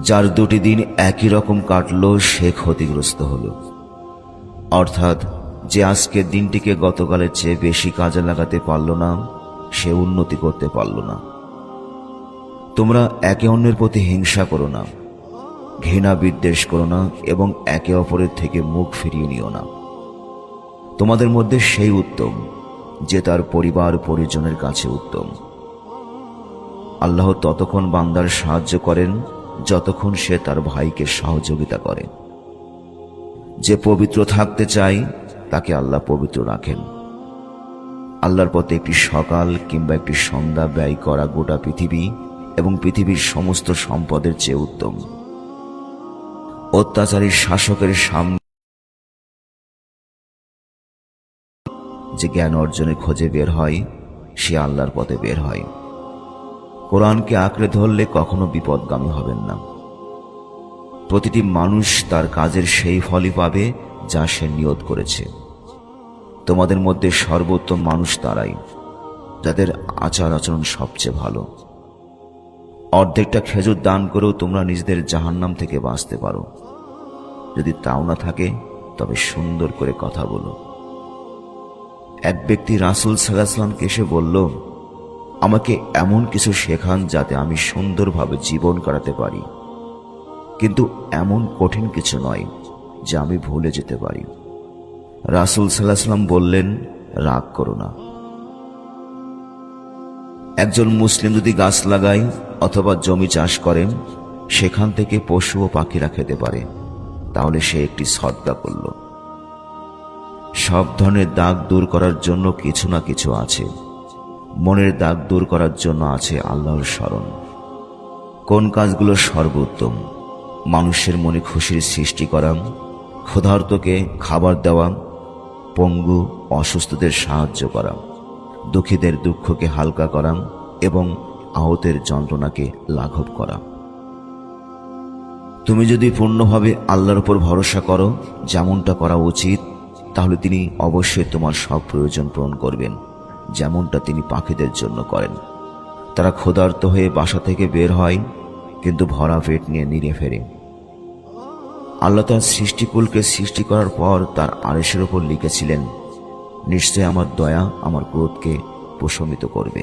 যার দুটি দিন একই রকম কাটলো সে ক্ষতিগ্রস্ত হলো। অর্থাৎ যে আজকের দিনটিকে গতকালের চেয়ে বেশি কাজে লাগাতে পারল না, সে উন্নতি করতে পারল না। তোমরা একে অন্যের প্রতি হিংসা করো না, ঘৃণা বিদ্বেষ করো না এবং একে অপরের থেকে মুখ ফিরিয়ে নিও না। তোমাদের মধ্যে সেই উত্তম যে তার পরিবার পরিজনের কাছে উত্তম। আল্লাহ ততক্ষণ বান্দার সাহায্য করেন যতক্ষণ সে তার ভাইকে সহযোগিতা করে। যে পবিত্র থাকতে চায় তাকে আল্লাহ পবিত্র রাখেন। আল্লাহর পথে একটি সকাল কিংবা একটি সন্ধ্যা ব্যয় করা গোটা পৃথিবী এবং পৃথিবীর সমস্ত সম্পদের চেয়ে উত্তম। অত্যাচারী শাসকের সামনে যে জ্ঞান অর্জনের খোঁজে বের হয় সে আল্লাহর পথে বের হয়। কোরআনকে আঁকড়ে ধরলে কখনো বিপদগামী হবেন না। প্রতিটি মানুষ তার কাজের সেই ফলই পাবে যা সে নিয়ত করেছে। তোমাদের মধ্যে সর্বোত্তম মানুষ তারাই যাদের আচার আচরণ সবচেয়ে ভালো। অর্ধেকটা খেজুর দান করেও তোমরা নিজেদের জাহান্নাম থেকে বাঁচতে পারো। যদি তাও না থাকে তবে সুন্দর করে কথা বলো। এক ব্যক্তি রাসূল সাল্লাল্লাহু আলাইহি ওয়াসাল্লামকে এসে বলল, আমাকে এমন কিছু শেখান যাতে আমি সুন্দরভাবে জীবন কাটাতে পারি, কিন্তু এমন কঠিন কিছু নয় যে আমি ভুলে যেতে পারি। রাসূল সাল্লাল্লাহু আলাইহি ওয়াসাল্লাম বললেন, রাগ করো না। একজন মুসলিম যদি গাছ লাগায় অথবা জমি চাষ করেন, সেখান থেকে পশু ও পাখিরা খেতে পারে, তাহলে সে একটি সদকা করল। সব ধরনের দাগ দূর করার জন্য কিছু না কিছু আছে। মনের দাগ দূর করার জন্য আছে আল্লাহর স্মরণ। কোন কাজগুলো সর্বোত্তম? মানুষের মনে খুশির সৃষ্টি করা, ক্ষুধার্তকে খাবার দেওয়া, পঙ্গু অসুস্থদের সাহায্য করা, দুঃখীদের দুঃখকে হালকা করা এবং আহতের যন্ত্রণাকে লাঘব করা। তুমি যদি পূর্ণভাবে আল্লাহর উপর ভরসা করো, যেমনটা করা উচিত, তাহলে তিনি অবশ্যই তোমার সব প্রয়োজন পূরণ করবেন, যেমনটা তিনি পাখিদের জন্য করেন। তারা ক্ষুধার্ত হয়ে বাসা থেকে বের হয়, কিন্তু ভরা পেট নিয়ে নিরে ফেরে। আল্লাহ তার সৃষ্টিকুলকে সৃষ্টি করার পর তার আরশের উপর লিখেছিলেন, নিশ্চয় আমার দয়া আমার ক্রোধকে প্রশমিত করবে।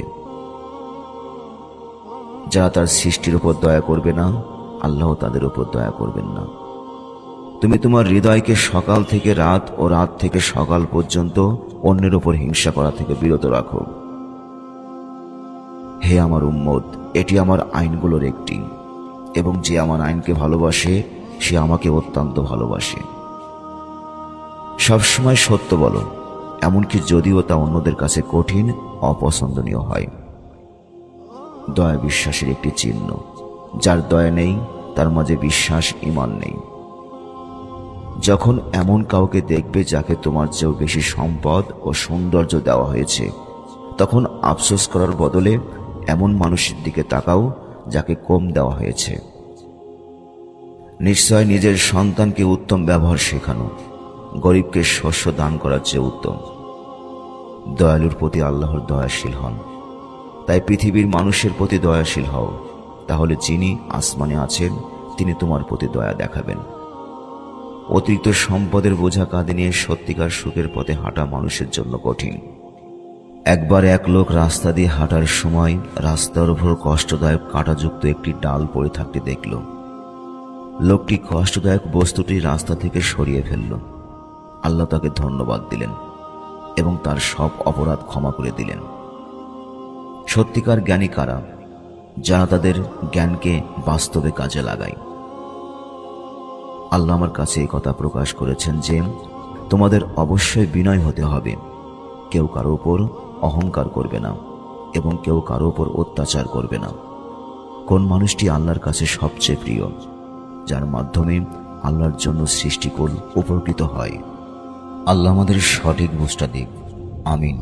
যারা তার সৃষ্টির উপর দয়া করবে না, আল্লাহ তাদের উপর দয়া করবেন না। তুমি তোমার হৃদয়কে সকাল থেকে রাত ও রাত থেকে সকাল পর্যন্ত অন্যের উপর হিংসা করা থেকে বিরত রাখো। হে আমার উম্মত, এটি আমার আইনগুলোর একটি, এবং যে আমার আইনকে ভালোবাসে সে আমাকে অত্যন্ত ভালোবাসে। সবসময় সত্য বলো, এমনকি যদিও তা অন্যদের কাছে কঠিন অপছন্দনীয় হয়। দয়া বিশ্বাসের একটি চিহ্ন। যার দয়া নেই তার মাঝে বিশ্বাস ঈমান নেই। যখন এমন কাউকে দেখবে যাকে তোমার চেয়েও বেশি সম্পদ ও সৌন্দর্য দেওয়া হয়েছে, তখন আফসোস করার বদলে এমন মানুষের দিকে তাকাও যাকে কম দেওয়া হয়েছে। নিশ্চয় নিজের সন্তানকে উত্তম ব্যবহার শেখানো গরিবকে শস্য দান করার চেয়ে উত্তম। দয়ালুর প্রতি আল্লাহর দয়াশীল হন। তাই পৃথিবীর মানুষের প্রতি দয়াশীল হও, তাহলে যিনি আসমানে আছেন তিনি তোমার প্রতি দয়া দেখাবেন। অতিরিক্ত সম্পদের বোঝা কাঁধে নিয়ে সত্যিকার সুখের পথে হাঁটা মানুষের জন্য কঠিন। একবার এক লোক রাস্তা দিয়ে হাঁটার সময় রাস্তার উপর কষ্টদায়ক কাঁটাযুক্ত একটি ডাল পড়ে থাকতে দেখল। লোকটি কষ্টদায়ক বস্তুটি রাস্তা থেকে সরিয়ে ফেলল। আল্লাহ তাকে ধন্যবাদ দিলেন এবং তার সব অপরাধ ক্ষমা করে দিলেন। সত্যিকার জ্ঞানী কারা? যারা তাদের জ্ঞানকে বাস্তবে কাজে লাগায়। আল্লাহ আমার কাছে এই কথা প্রকাশ করেছেন যে তোমাদের অবশ্যই বিনয় হতে হবে। কেউ কারো উপর অহংকার করবে না এবং কেউ কারো উপর অত্যাচার করবে না। কোন মানুষটি আল্লাহর কাছে সবচেয়ে প্রিয়? যার মাধ্যমে আল্লাহর জন্য সৃষ্টিকুল উপকৃত হয়। আল্লাহ আমাদের সঠিক বুঝটা দিক। আমিন।